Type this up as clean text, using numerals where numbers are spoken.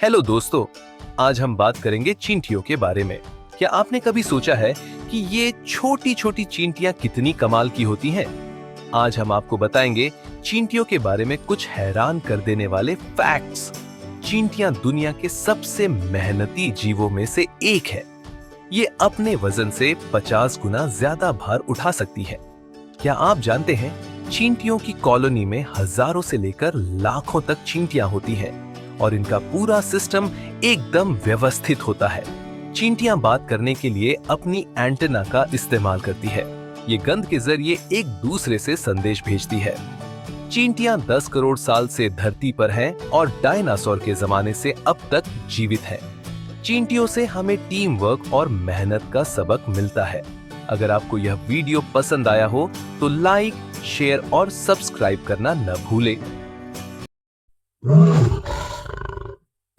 Hello दोस्तों, आज हम बात करेंगे चींटियों के बारे में। क्या आपने कभी सोचा है कि ये छोटी छोटी चींटियां कितनी कमाल की होती हैं? आज हम आपको बताएंगे चींटियों के बारे में कुछ हैरान कर देने वाले फैक्ट्स। चींटियां दुनिया के सबसे मेहनती जीवों में से एक है। ये अपने वजन से 50 गुना ज्यादा भार उठा सकती है। क्या आप जानते हैं चींटियों की कॉलोनी में हजारों से लेकर लाखों तक चींटियां होती हैं और इनका पूरा सिस्टम एकदम व्यवस्थित होता है। चींटियां बात करने के लिए अपनी एंटेना का इस्तेमाल करती है। ये गंध के जरिए एक दूसरे से संदेश भेजती है। चींटियां 10 करोड़ साल से धरती पर हैं और डायनासोर के जमाने से अब तक जीवित हैं। चींटियों से हमें टीम वर्क और मेहनत का सबक मिलता है। अगर आपको यह वीडियो पसंद आया हो तो लाइक, शेयर और सब्सक्राइब करना न भूलें।